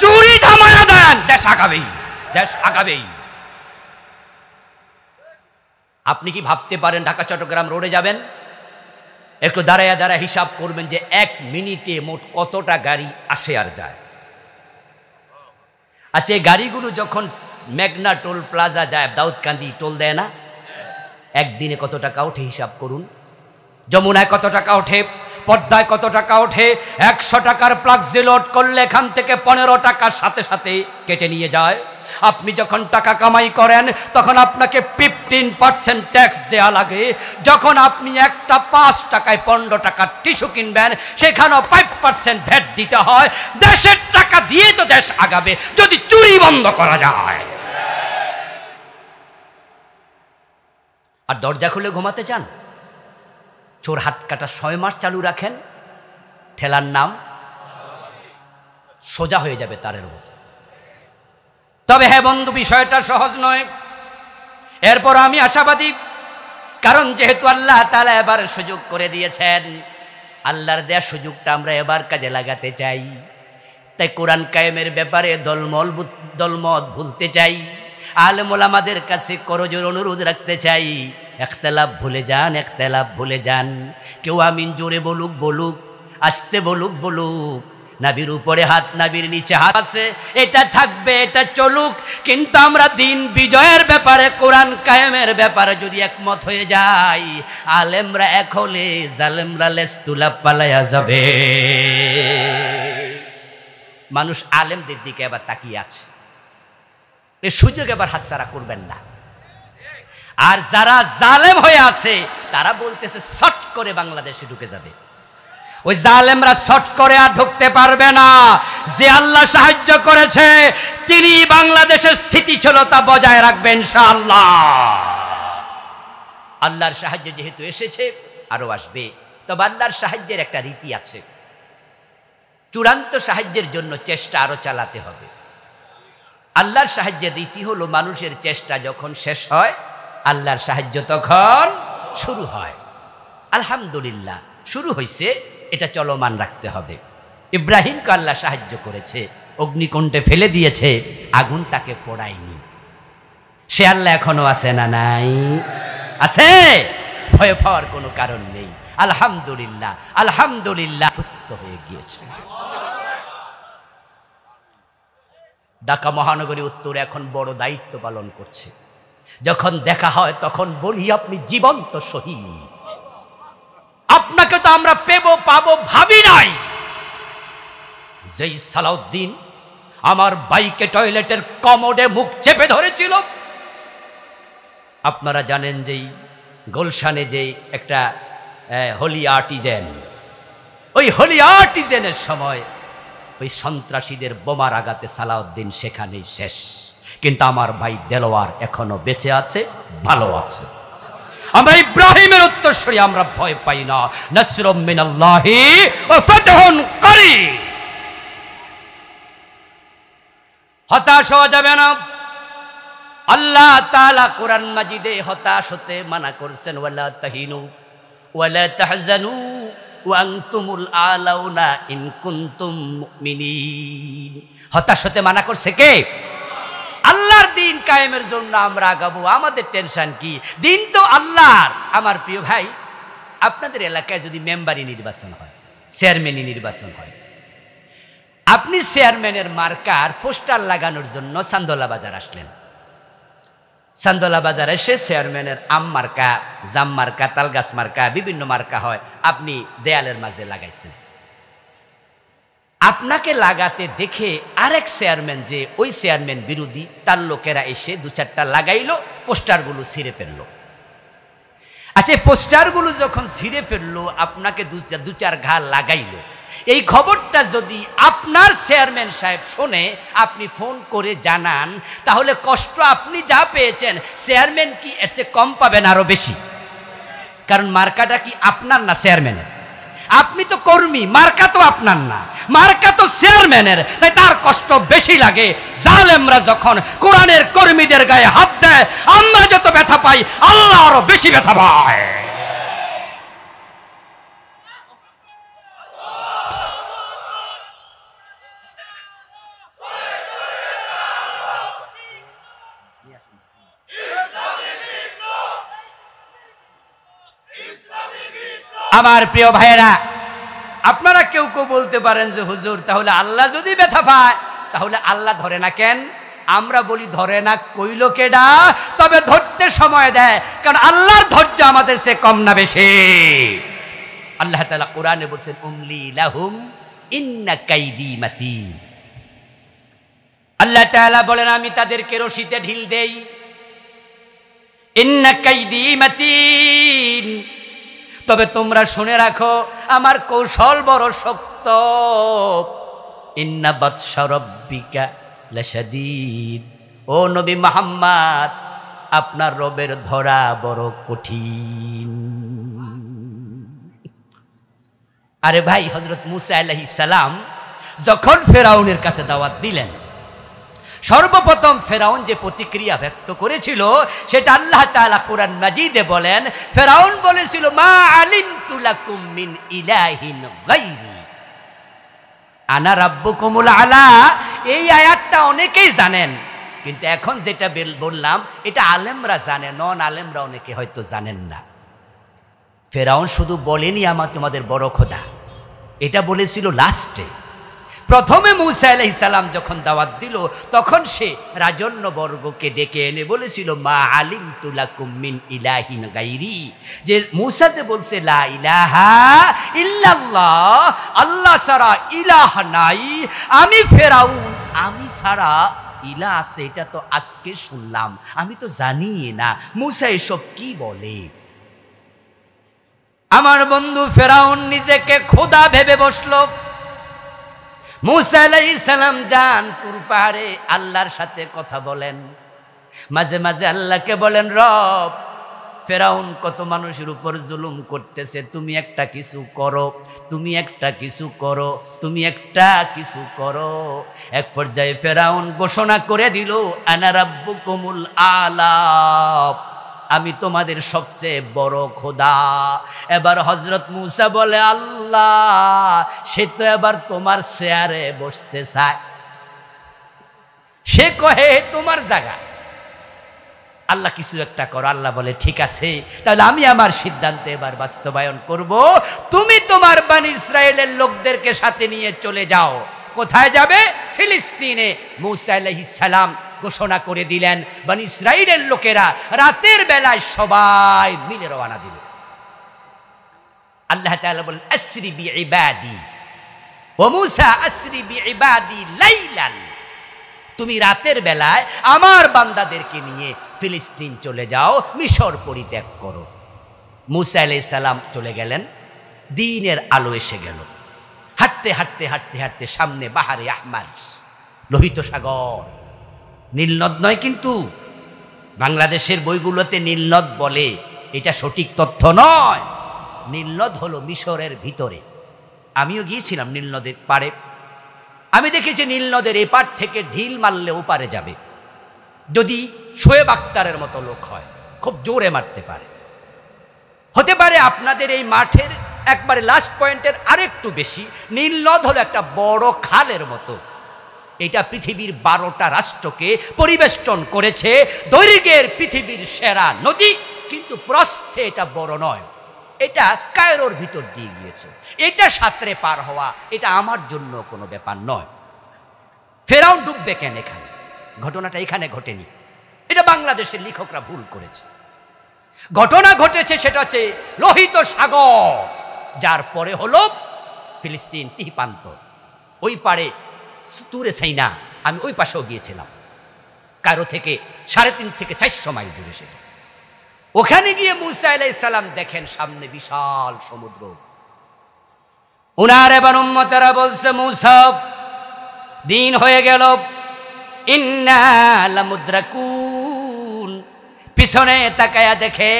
চুরি থামায়া দেন, দেশ আগাবেই, দেশ আগাবেই। আপনি কি ভাবতে পারেন ঢাকা চট্টগ্রাম রোডে যাবেন, একটু দাঁড়ায় দাঁড়ায় হিসাব করবেন যে 1 মিনিটে মোট কতটা গাড়ি আসে আর যায়। আচ্ছা, এই গাড়িগুলো যখন মেঘনা টোল প্লাজা যায়, দাউদকান্দি টোল দেয় না, একদিনে কত টাকা ওঠে হিসাব করুন। যমুনায় কত টাকা ওঠে, পদ্মায় কত টাকা ওঠে। 100 টাকার প্লাক্সি লোড করলে এখান থেকে 15 টাকা সাথে সাথে কেটে নিয়ে যায়। আপনি যখন টাকা কামাই করেন তখন আপনাকে 15% ট্যাক্স দেয়া লাগে। যখন আপনি একটা 5 টাকায় 15 টাকার টিস্যু কিনবেন, সেখানেও 5% ভ্যাট দিতে হয়। দেশের টাকা দিয়ে তো দেশ আগাবে যদি চুরি বন্ধ করা যায়। আর দরজা খুলে ঘুমাতে চান, চোর হাত কাটা 6 মাস চালু রাখেন, ঠেলার নাম সোজা হয়ে যাবে তারের মতো। তবে হ্যাঁ বন্ধু, বিষয়টা সহজ নয়। এরপর আমি আশাবাদী, কারণ যেহেতু আল্লাহ তাআলা এবার সুযোগ করে দিয়েছেন, আল্লাহর দেয়া সুযোগটা আমরা এবার কাজে লাগাতে চাই। তাই কোরআন কায়েমের ব্যাপারে দলমত ভুলতে চাই। আলেম ওলামাদের কাছে করজোর অনুরোধ রাখতে চাই, ইখতিলাফ ভুলে যান, ইখতিলাফ ভুলে যান। কেউ আমিন জোরে বলুক বলুক, আস্তে বলুক বলুক, নাবির উপরে হাত, নাবির নিচে হাত আছে, এটা থাকবে, এটা চলুক। কিন্তু আমরা দিন বিজয়ের ব্যাপারে, কোরআন কায়েমের ব্যাপারে যদি একমত হয়ে যাই, আলেমরা এক হলে জালেমরা লেজতুলা পালায়া যাবে। মানুষ আলেমদের দিকে এবার তাকিয়ে আছে, এই সুযোগ এবার হাতছাড়া করবেন না। আর যারা জালেম হয়ে আছে তারা বলতেছে শট করে বাংলাদেশে ঢুকে যাবে। ওই জালেমরা শট করে আর ঢুকতে পারবে না। যে আল্লাহ সাহায্য করেছে তিনি বাংলাদেশের স্থিতিশীলতা বজায় রাখবেন ইনশাআল্লাহ। আল্লাহর সাহায্য যেহেতু এসেছে, আরো আসবে। তবে আল্লাহর সাহায্যের একটা রীতি আছে, চূড়ান্ত সাহায্যের জন্য চেষ্টা আরো চালাতে হবে। আল্লাহর সাহায্যের রীতি হলো, মানুষের চেষ্টা যখন শেষ হয় আল্লাহর সাহায্য তখন শুরু হয়। আলহামদুলিল্লাহ শুরু হয়েছে, এটা চলমান রাখতে হবে। ইব্রাহিমকে আল্লাহ সাহায্য করেছে, অগ্নিকুণ্ডে ফেলে দিয়েছে, আগুন তাকে পোড়ায়নি। সে আল্লাহ এখনো আছে না নাই? আছে। ভয় পাওয়ার কোনো কারণ নেই। আলহামদুলিল্লাহ, আলহামদুলিল্লাহ সুস্থ হয়ে গিয়েছে। ঢাকা মহানগরী উত্তর এখন বড় দায়িত্ব পালন করছে। যখন দেখা হয় তখন বলি, আপনি জীবন্ত শহীদ। আপনাকে তো আমরা পাবো ভাবি নাই। যেই সালাউদ্দিন আমার বাইকে টয়লেটের কমোডে মুখ চেপে ধরেছিল, আপনারা জানেন যেই গুলশানে যে একটা হোলি আর্টিজেন, ওই হোলি আর্টিজেনের সময় ওই সন্ত্রাসীদের বোমার আঘাতে সালাউদ্দিন সেখানেই শেষ। কিন্তু আমার ভাই দেলোয়ার এখনো বেঁচে আছে, ভালো আছে। আমরা ইব্রাহিমের উত্তরসূরি, আমরা ভয় পাই না। নাসরুম মিনাল্লাহি ওয়া ফাতহুন করিব। হতাশ হওয়া যাবে না। আল্লাহ তাআলা কোরআন মাজিদে হতাশ হতে মানা করেছেন, ওয়ালা তাহিনু ওয়ালা তাহজানু ওয়া আনতুমুল আলাউনা ইন কুনতুম মুমিনিন। হতাশ হতে মানা করছে কে? আল্লাহর দিন কায়েমের জন্য আমরা আগাবো, আমাদের টেনশন কি? দিন তো আল্লাহর। আমার প্রিয় ভাই, আপনাদের এলাকায় যদি মেম্বারি নির্বাচন হয়, চেয়ারম্যানই নির্বাচন হয়, আপনি চেয়ারম্যানের মার্কার পোস্টার লাগানোর জন্য চান্দোলা বাজার আসলেন। চান্দোলা বাজার এসে চেয়ারম্যানের আম মার্কা, জাম মার্কা, তালগাছ মার্কা, বিভিন্ন মার্কা হয়, আপনি দেয়ালের মাঝে লাগাইছেন। আপনাকে লাগাতে দেখে আরেক চেয়ারম্যান, যে ওই চেয়ারম্যান বিরোধী, তার লোকেরা এসে দু চারটা লাগাইলো, পোস্টারগুলো ছিঁড়ে ফেললো। আচ্ছা, পোস্টারগুলো যখন ছিঁড়ে ফেললো, আপনাকে দু চার ঘা লাগাইলো, এই খবরটা যদি আপনার চেয়ারম্যান সাহেব শোনে, আপনি ফোন করে জানান, তাহলে কষ্ট আপনি যা পেয়েছেন চেয়ারম্যান কি এসে কম পাবেন? আরো বেশি। কারণ মার্কাটা কি আপনার না চেয়ারম্যানের? আপনি তো কর্মী, মার্কা তো আপনার না, মার্কা তো চেয়ারম্যানের, তাই তার কষ্ট বেশি লাগে। জালেমরা যখন কোরআনের কর্মীদের গায়ে হাত দেয়, আমরা যত ব্যথা পাই, আল্লাহ আরো বেশি ব্যথা পায়। আমার প্রিয় ভাইয়েরা, আপনারা কেউ কেউ বলতে পারেন যে হুজুর, তাহলে আল্লাহ যদি ব্যথা পায় তাহলে আল্লাহ ধরে না কেন? আমরা বলি ধরে না কইলো কেডা, তবে ধরতে সময় দেয়, কারণ আল্লাহর ধৈর্য আমাদের সে কম না বেশি। আল্লাহ তাআলা কোরআনে বলছেন, উমলি লাহুম ইন্না কাইদি মাতিন। আল্লাহ তাআলা বলেন, আমি তাদেরকে রশিতে ঢিল দেই। ইন্না কাইদি মাতিন, তবে তোমরা শুনে রাখো, আমার কৌশল বড় শক্ত। ইন্না বাতশা রাব্বিকা লাশাদীদ। ও নবী মুহাম্মদ, আপনার রবের ধরা বড় কঠিন। আরে ভাই, হযরত মুসা আলাইহিস সালাম যখন ফেরাউনের কাছে দাওয়াত দিলেন, সর্বপ্রথম ফেরাউন যে প্রতিক্রিয়া ব্যক্ত করেছিল সেটা আল্লাহ তাআলা কোরআন মাজিদে বলেন। ফেরাউন বলেছিল, মা আলিমতু লাকুম মিন ইলাহিন গায়রি আনা রাব্বুকুমুল আলা। এই আয়াতটা অনেকেই জানেন, কিন্তু এখন যেটা বললাম এটা আলেমরা জানে, নন আলেমরা অনেকে হয়তো জানেন না। ফেরাউন শুধু বলেনি আমার তোমাদের বড় খোদা, এটা বলেছিল লাস্টে। প্রথমে মুসা আলাইহিস সালাম যখন দাওয়াত দিল, তখন সে রাজন্য বর্গকে ডেকে এনে বলেছিল, মা আলিমতু লাকুম মিন ইলাহিন গায়রি। যে মুসা যে বলছে লা ইলাহা ইল্লাল্লাহ, আল্লাহ ছাড়া ইলাহ নাই, আমি ফেরাউন আমি ছাড়া ইলাহ আছে এটা তো আজকে শুনলাম, আমি তো জানি না মুসা এসব কি বলে। আমার বন্ধু ফেরাউন নিজেকে খোদা ভেবে বসলো। মুসা আলাইহিস সালাম যান তুর পাহাড়ে, আল্লাহর সাথে কথা বলেন, মাঝে মাঝে আল্লাহকে বলেন, রব ফেরাউন কত মানুষের উপর জুলুম করতেছে, তুমি একটা কিছু করো, তুমি একটা কিছু করো, তুমি একটা কিছু করো। এক পর্যায়ে ফেরাউন ঘোষণা করে দিল, আনা রাব্বুকুমুল আলা, আমি তোমাদের সবচেয়ে বড় খোদা। এবার হযরত মুসা বলে, আল্লাহ সে তো এবার তোমার চেয়ারে বসতে চায়, সে কহে তোমার জায়গা, আল্লাহ কিছু একটা করো। আল্লাহ বলে, ঠিক আছে, তাহলে আমি আমার সিদ্ধান্তে এবার বাস্তবায়ন করব। তুমি তোমার বনি ইসরায়েলের লোকদেরকে সাথে নিয়ে চলে যাও। কোথায় যাবে? ফিলিস্তিনে। মুসা আলাইহিস সালাম ঘোষণা করে দিলেন, বনি ইসরায়েলের লোকেরা রাতের বেলায় সবাই মিলে রওনা দিল। আল্লাহ তাআলা বলেন, আসরি বিইবাদি ও মুসা আসরি বিইবাদি লাইলান, তুমি রাতের বেলায় আমার বান্দাদেরকে নিয়ে ফিলিস্তিন চলে যাও, মিশর পরিত্যাগ করো। মুসা আলাইহিস সালাম চলে গেলেন, দিনের আলো এসে গেল। হাঁটতে হাঁটতে হাঁটতে হাঁটতে সামনে বাহারে আহমার, লোহিত সাগর, নীলনদ নয় কিন্তু, বাংলাদেশের বইগুলোতে নীলনদ বলে, এটা সঠিক তথ্য নয়। নীলনদ হলো মিশরের ভিতরে। আমিও গিয়েছিলাম নীলনদের পাড়ে, আমি দেখেছি নীলনদের এপার থেকে ঢিল মারলে ওপারে যাবে, যদি শোয়েব আক্তারের মতো লোক হয়, খুব জোরে মারতে পারে। হতে পারে আপনাদের এই মাঠের একবারে লাস্ট পয়েন্টের আরেকটু বেশি। নীলনদ হলো একটা বড় খালের মতো, এটা পৃথিবীর 12টা রাষ্ট্রকে পরিবেষ্টন করেছে। দৈর্ঘ্যের পৃথিবীর সেরা নদী, কিন্তু প্রস্থে এটা বড় নয়, এটা কায়রোর ভিতর দিয়ে গিয়েছে। এটা সাঁতরে পার হওয়া, এটা আমার জন্য কোনো ব্যাপার নয়। ফেরাউন ডুববে কেন এখানে? ঘটনাটা এখানে ঘটেনি, এটা বাংলাদেশের লেখকরা ভুল করেছে। ঘটনা ঘটেছে সেটা হচ্ছে লোহিত সাগর, যার পরে হলো ফিলিস্তিন তিহপান্ত, ওই পারে তুরে সাইনা। আমি ওই পাশেও গিয়েছিলাম, কায়রো থেকে 3.5 থেকে 400 মাইল দূরে সেটা। ওখানে গিয়ে মুসা আলাইহিস সালাম দেখেন সামনে বিশাল সমুদ্র। উনার এবার উম্মতেরা বলছে, মুসা দিন হয়ে গেল, ইন্না লামুদ্রাকুন। পিছনে তাকায়া দেখে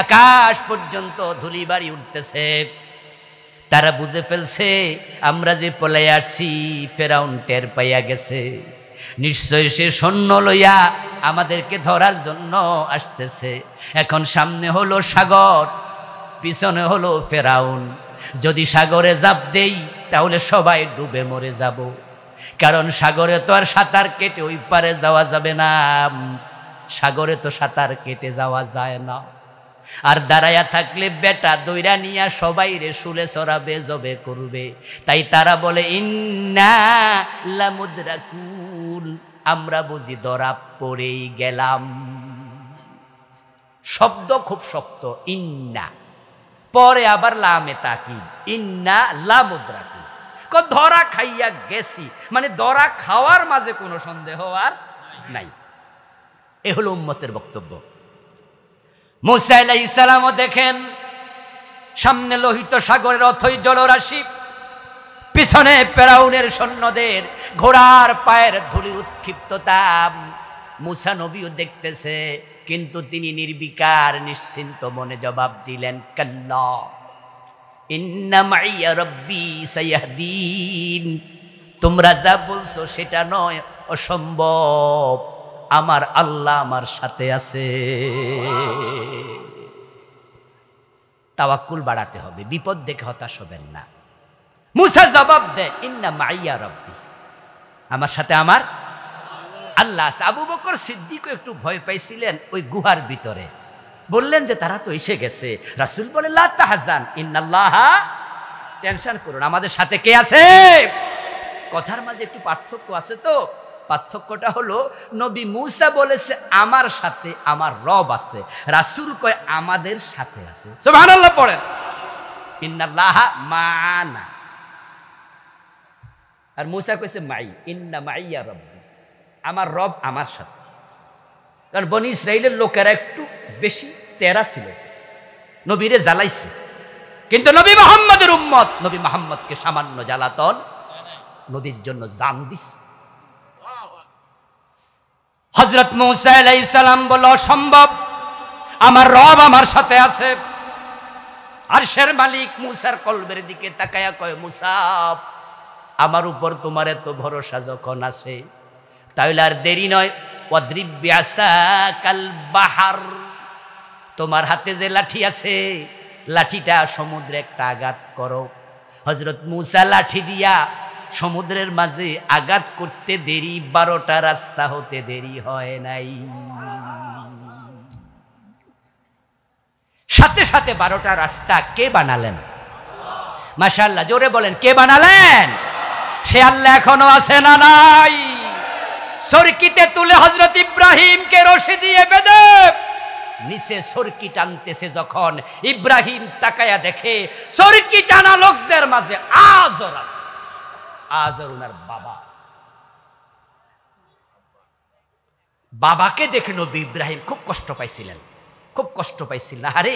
আকাশ পর্যন্ত ধুলিবাড়ি উঠতেছে। তারা বুঝে ফেলছে আমরা যে পলাইয়া আসছি ফেরাউন টের পাইয়া গেছে, নিশ্চয় সে সৈন্য লইয়া আমাদেরকে ধরার জন্য আসতেছে। এখন সামনে হলো সাগর, পিছনে হলো ফেরাউন। যদি সাগরে ঝাঁপ দেই তাহলে সবাই ডুবে মরে যাব, কারণ সাগরে তো আর সাঁতার কেটে ওই পারে যাওয়া যাবে না। সাগরে তো সাঁতার কেটে যাওয়া যায় না। আর দাঁড়াইয়া থাকলে বেটা দইরা নিয়া সবাই রে শুলে চড়াবে, জবে করবে। তাই তারা বলে ইন্না লামুদ্রাকুন, আমরা বুঝি ধরা পড়েই গেলাম। শব্দ খুব শক্ত, ইন্না, পরে আবার লামে তাকিদ, ইন্না লামুদ্রাকুন, ধরা খাইয়া গেছি, মানে ধরা খাওয়ার মাঝে কোনো সন্দেহ আর নাই। এ হলো উম্মতের বক্তব্য। মুসা আলাইহিস সালামও দেখেন সামনে লোহিত সাগরের অথই জলরাশি, পিছনে ফেরাউনের সৈন্যদের ঘোড়ার পায়ের ধুলির উৎক্ষিপ্ততা। মুসা নবীও দেখতেছে, কিন্তু তিনি নির্বিকার নিশ্চিন্ত মনে জবাব দিলেন, কাল্লা ইন্না মাইয়া রব্বি সায়াহদিন। তোমরা যা বলছো সেটা নয়, অসম্ভব, আমার আল্লাহ আমার সাথে আছে। তাওয়াক্কুল বাড়াতে হবে, বিপদ দেখে হতাশ হবেন না। মুসা জবাব দেয়, ইন্না মাইয়া রব্বি, আমার সাথে আমার আল্লাহ আছে। আবু বকর সিদ্দিকও একটু ভয় পাইছিলেন ওই গুহার ভিতরে, বললেন যে তারা তো এসে গেছে। রাসূল বলে, লা তাহজান ইন্নাল্লাহা, টেনশন করুন, আমাদের সাথে কে আছে। কথার মাঝে একটু পার্থক্য আছে। তো পার্থক্যটা হলো, নবী মুসা বলেছে আমার সাথে আমার রব আছে, রাসূল কয় আমাদের সাথে আছে। সুবহানাল্লাহ পড়েন, ইন্নাল্লাহা মা'ানা। আর মুসা কইছে মাই, ইন্না মাইয়া রব্বি, আমার রব আমার সাথে। কারণ বনি ইসরাইলের লোকেরা একটু বেশি তেরা ছিল, নবীরে জ্বালাইছে, কিন্তু নবী মুহাম্মদের উম্মত, নবী মুহাম্মদকে সামান্য জ্বালাতন নবীর জন্য জান দিছে। হযরত মুসা আলাইহিস সালাম বলল, অসম্ভব, আমার রব আমার সাথে আছে। আরশের মালিক মুসার কলবের দিকে তাকায়া কয়, মুসা আমার উপর তোমার এত ভরসা যখন আছে, তাহলে আর দেরি নয়, ওয়াদ্রিব বিআসাকাল বাহার, তোমার হাতে যে লাঠি আছে লাঠিটা সমুদ্রে একটা আঘাত করো। হযরত মুসা লাঠি দিয়া সমুদ্রের মাঝে আঘাত করতে দেরি, 12টা রাস্তা হতে দেরি হয় নাই। সাথে সাথে 12টা রাস্তা কে বানালেন? মাশাআল্লাহ, জোরে বলেন, কে বানালেন? সে আল্লাহ এখনো আছে না নাই? সরকিতে তুলে হযরত ইব্রাহিমকে রশি দিয়ে বেঁধে নিচে সরকি টানতেছে, যখন ইব্রাহিম তাকায়া দেখে সরকি টানা লোকদের মাঝে আজর আছে। আজর উনার বাবা। বাবাকে দেখে নবী ইব্রাহিম খুব কষ্ট পাইছিলেন, খুব কষ্ট পাইছিলেন। আরে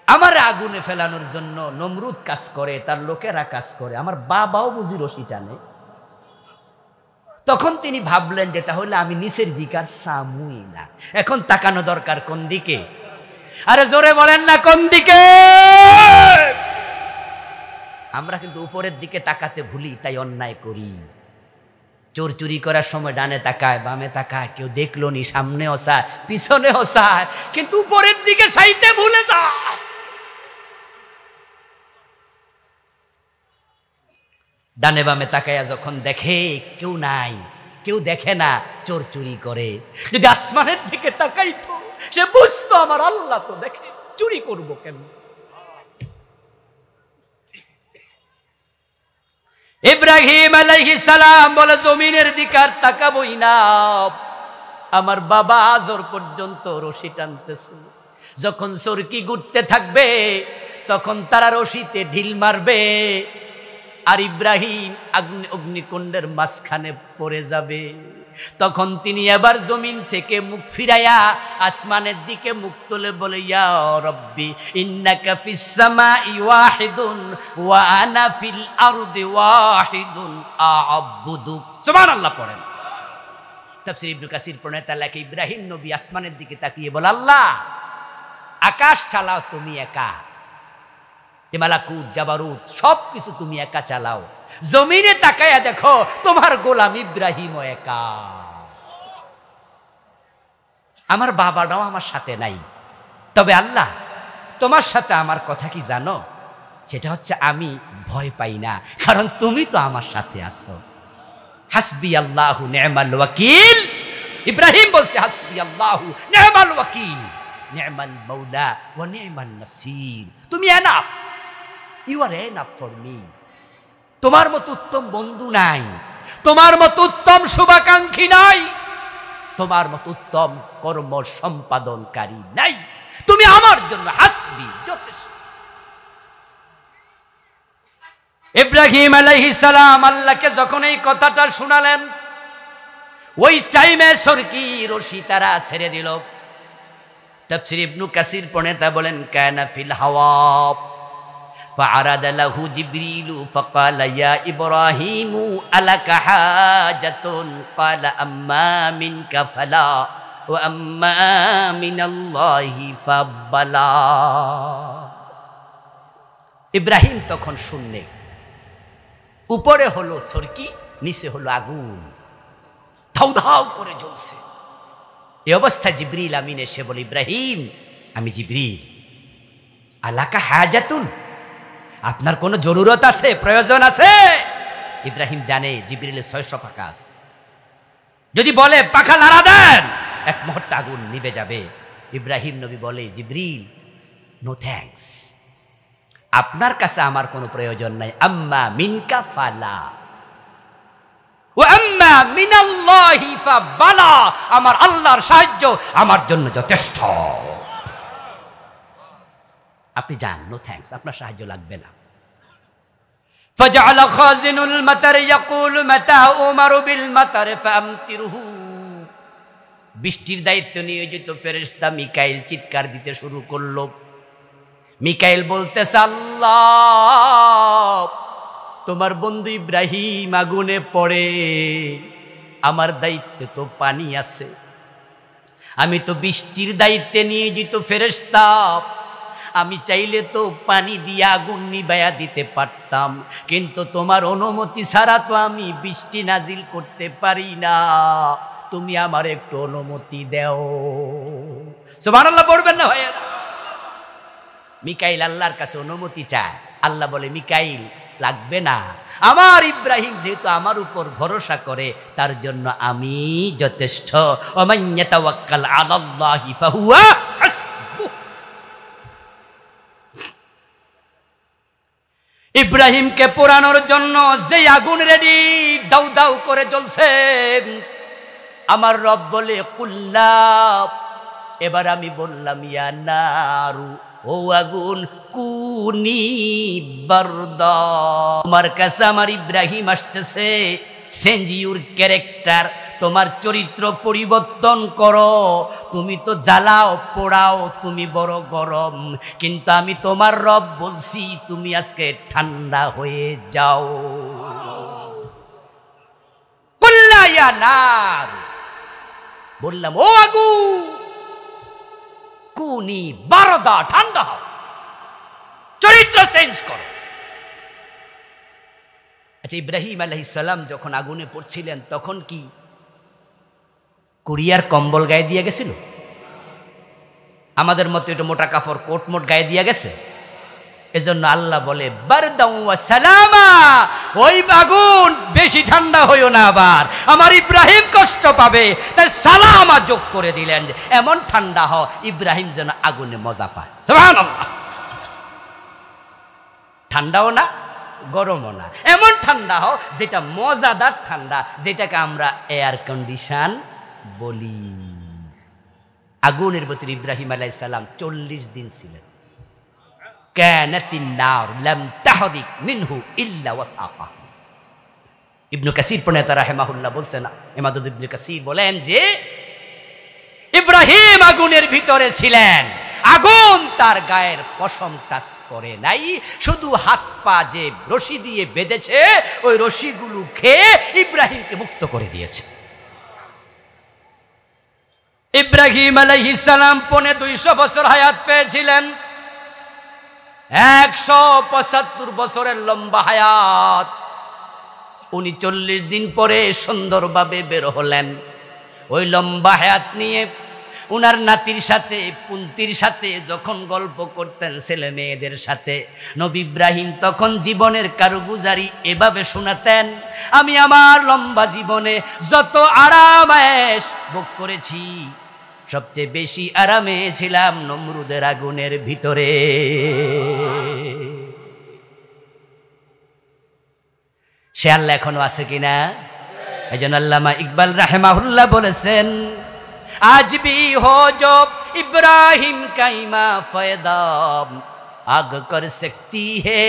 আমার আগুনে ফেলানোর জন্য নমরুদ কাজ করে, তার লোকেরা কাজ করে, আমার বাবাও বুঝি রশি টানে। তখন তিনি ভাবলেন যে তাহলে আমি নিচের দিকে আর সামুই না, এখন তাকানো দরকার কোন দিকে? আরে জোরে বলেন না, কোন দিকে? আমরা কিন্তু উপরের দিকে তাকাতে ভুলি, তাই অন্যায় করি। চোর চুরি করার সময় ডানে তাকায়, বামে তাকায়, কেউ দেখলো নি, সামনেও চায়, পিছনেও চায়, কিন্তু উপরের দিকে চাইতে ভুলে যায়। ডানে বামে তাকায়া যখন দেখে কেউ নাই, কেউ দেখে না, চোর চুরি করে। যদি আসমানের দিকে তাকাইতো সে বুঝতো আমার আল্লাহ তো দেখে, চুরি করব কেন? ইব্রাহিম আলাইহিস সালাম বলে জমিনের দিকে আর তাকাবই না। আমার বাবা আজর পর্যন্ত রশি টানতেছে, যখন চরকি ঘুরতে থাকবে তখন তারা রশিতে ঢিল মারবে আর ইব্রাহিম অগ্নিকুণ্ডের মাঝখানে পড়ে যাবে। তখন তিনি এবার জমিন থেকে মুখ ফিরাইয়া আসমানের দিকে মুখ তুলে বলে, ইয়া রব্বি ইন্নাকা ফিস সামাই ওয়াহিদুন ওয়া আনা ফিল আরদি ওয়াহিদুন আ'বুদু। সুবহানাল্লাহ পড়েন। তাফসীর ইবনে কাসির প্রণেতা লেখে ইব্রাহিম নবী আসমানের দিকে তাকিয়ে বলে, আল্লাহ আকাশ চালাও তুমি একা, মালাকুত জাবারুত সবকিছু তুমি একা চালাও, জমিনে তাকায়া দেখো তোমার গোলাম ইব্রাহিমও একা, আমার বাবাটাও আমার সাথে নাই। তবে আল্লাহ তোমার সাথে আমার কথা কি জানো, সেটা হচ্ছে আমি ভয় পাই না, কারণ তুমি তো আমার সাথে আছো। হাসবি আল্লাহু নি'মাল ওয়াকিল। ইব্রাহিম বলছে হাসবি আল্লাহু নি'মাল ওয়াকিল নি'মাল মাওলা ওয়া নি'মান নাসির। তুমি enough, you are enough for me. তোমার মতো উত্তম বন্ধু নাই, তোমার মতো উত্তম শুভাকাঙ্ক্ষী নাই, তোমার মতো উত্তম কর্ম সম্পাদনকারী নাই, তুমি আমার জন্য হাসবি, যথেষ্ট। ইব্রাহিম আলাইহিস সালাম আল্লাহকে যখন এই কথাটা শোনালেন, ওই টাইমে সরকি রশি তারা ছেড়ে দিল। তাফসীর ইবনে কাসির প্রণেতা বলেন, কানা ফিল হাওয়া ফাআরাদা লাহু জিবরিলু ফাকালা ইয়া ইব্রাহিমু আলাকা হাজাতুন ক্বালা আম্মা মিনকা ফালা ওয়া আম্মা মিনাল্লাহি ফাবালা। ইব্রাহিম তখন শুনলে, উপরে হলো সরকি, নিচে হলো আগুন, ধাউ ধাউ করে জ্বলছে। এই অবস্থায় জিবরিল আমিন এসে বলে, ইব্রাহিম আমি জিবরিল, আলাকা হাজাতুন, আপনার কোনো জরুরত আছে, প্রয়োজন আছে? ইব্রাহিম জানে জিবরিলের 600 পাখা, যদি বলে পাখা নাড়া দেন এক মুহূর্তে আগুন নিভে যাবে। ইব্রাহিম নবী বলে, জিবরিল নো থ্যাঙ্কস, আপনার কাছে আমার কোনো প্রয়োজন নাই। আম্মা মিনকা ফালা ওয়া আম্মা মিনাল্লাহি ফাবালা, আমার আল্লাহর সাহায্য আমার জন্য যথেষ্ট। আপনি যান, নো থ্যাঙ্কস, আপনার সাহায্য লাগবে না। ফাজআলা খাজিনুল মাতার ইয়াকুলু মাতা উমারু বিল মাতার ফামতিরহু। বৃষ্টির দায়িত্ব নিয়োজিত ফেরেশতা মিকাইল চিৎকার দিতে শুরু করলো। মিকাইল বলতেছে, আল্লাহ তোমার বন্ধু ইব্রাহিম আগুনে পড়ে, আমার দায়িত্বে তো পানি আছে, আমি তো বৃষ্টির দায়িত্বে নিয়োজিত ফেরেশতা, আমি চাইলে তো পানি দিয়ে আগুন নিভাইয়া দিতে পারতাম, কিন্তু তোমার অনুমতি ছাড়া তো আমি বৃষ্টি নাজিল করতে পারি না, তুমি আমার একটু অনুমতি দাও। সুবহানাল্লাহ পড়বেন না ভাইয়া? মিকাইল আল্লাহর কাছে অনুমতি চায়। আল্লাহ বলে, মিকাইল লাগবে না, আমার ইব্রাহিম যেহেতু আমার উপর ভরসা করে তার জন্য আমি যথেষ্ট। ওমান ইয়াতাওয়াক্কাল আলাল্লাহি ফাহুয়া হাসবুহ। ইব্রাহিমকে পোড়ানোর জন্য যে আগুন রেডি দাউ দাউ করে জ্বলছে, আমার রব বলে কুল্লা, এবার আমি বললাম ইয়া নারু, ও আগুন কুনি বারদা, তোমার কাছে আমার ইব্রাহিম আসতেছে, চেঞ্জ ইউর ক্যারেক্টার, তোমার চরিত্র পরিবর্তন করো, তুমি তো জ্বালাও পোড়াও, তুমি বড় গরম, কিন্তু আমি তোমার রব বলছি তুমি আজকে ঠান্ডা হয়ে যাও। কুল্লা ইয়া নার, বললাম ও আগুন কুনি বারদা, ঠান্ডা হও, চরিত্র চেঞ্জ করো। আচ্ছা, ইব্রাহিম আলাইহিস সালাম যখন আগুনে পড়ছিলেন তখন কি কুরিয়ার কম্বল গায়ে দিয়ে গেছিল? আমাদের মতো একটু মোটা কাপড় কোট মোট গায়ে দিয়ে গেছে? এজন্য আল্লাহ বলে বারদাউ ওয়া সালামা, ওই আগুন বেশি ঠান্ডা হইও না, আবার আমার ইব্রাহিম কষ্ট পাবে, তাই সালামা যোগ করে দিলেন, এমন ঠান্ডা হ ইব্রাহিম যেন আগুনে মজা পায়। সুবহানাল্লাহ। ঠান্ডাও না গরমও না, এমন ঠান্ডা হও যেটা মজাদার ঠান্ডা, যেটাকে আমরা এয়ার কন্ডিশন বলি। আগুনের ভিতরে ইব্রাহিম আলাইহিস সালাম 40 দিন ছিলেন। কানাতিন নার লাম তাহরিক মিনহু ইল্লা ওয়াসাফা। ইবনে কাসির প্রণেতা রাহিমাহুল্লাহ বলছেন, ইমাদুদ ইবনে কাসির বলেন যে ইব্রাহিম আগুনের ভিতরে ছিলেন, আগুন তার গায়ের পশম টাচ করে নাই, শুধু হাত পা যে রশি দিয়ে বেঁধেছে ওই রশিগুলো খেয়ে ইব্রাহিমকে মুক্ত করে দিয়েছে। ইব্রাহিম আলাইহিস সালাম 250 বছর হায়াত পেয়েছিলেন, 175 বছরের লম্বা হায়াত। উনি 40 দিন পরে সুন্দরভাবে বের হলেন। ওই লম্বা হায়াত নিয়ে উনার নাতির সাথে পুন্তির সাথে যখন গল্প করতেন, ছেলে মেয়েদের সাথে, নবী ইব্রাহিম তখন জীবনের কারগুজারি এভাবে শোনাতেন, আমি আমার লম্বা জীবনে যত আরাম আয়েশ ভোগ করেছি, সবচেয়ে বেশি আরামে ছিলাম নমরুদের আগুনের ভিতরে। সে আল্লাহ এখনো আছে কিনা? এই জন্য আল্লামা ইকবাল রাহিমাহুল্লাহ বলেছেন, আজ ভি হো জো ইব্রাহিম কাইমা ফয়দাম, আগ কর সকতি হে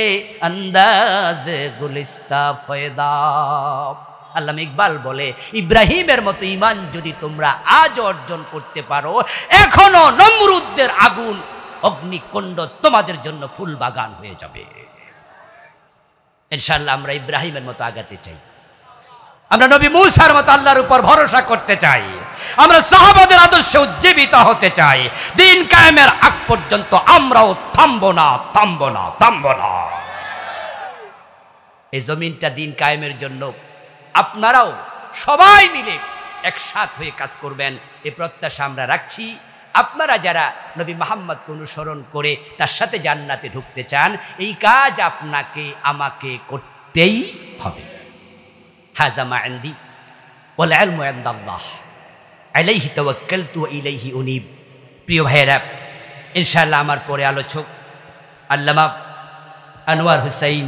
আন্দাজ গুলিস্তা ফয়দাম। আল্লামা ইকবাল বলে, ইব্রাহিমের মতো ঈমান যদি তোমরা আজ অর্জন করতে পারো, এখনো নমরুদদের আগুন অগ্নিকুণ্ড তোমাদের জন্য ফুল বাগান হয়ে যাবে। ইনশাআল্লাহ আমরা ইব্রাহিমের মতো আগাতে চাই, আমরা নবী মূসার মতো আল্লাহর উপর ভরসা করতে চাই, আমরা সাহাবাদের আদর্শে উজ্জীবিত হতে চাই। দিন কায়েমের আগ পর্যন্ত আমরাও থামবো না, থামবো না, থামবো না। এই জমিনটা দিন কায়েমের জন্য আপনারাও সবাই মিলে একসাথ হয়ে কাজ করবেন, এই প্রত্যাশা আমরা রাখছি। আপনারা যারা নবী মুহাম্মদকে অনুসরণ করে তার সাথে জান্নাতে ঢুকতে চান, এই কাজ আপনাকে আমাকে করতেই হবে। হাযা মা ইনদি ওয়াল ইলমু ইনদাল্লাহ আলাইহি তাওয়াক্কালতু ওয়া ইলাইহি উনীব। প্রিয় ভাইয়েরা, ইনশাআল্লাহ আমার পরে আলোচক আল্লামা আনোয়ার হুসাইন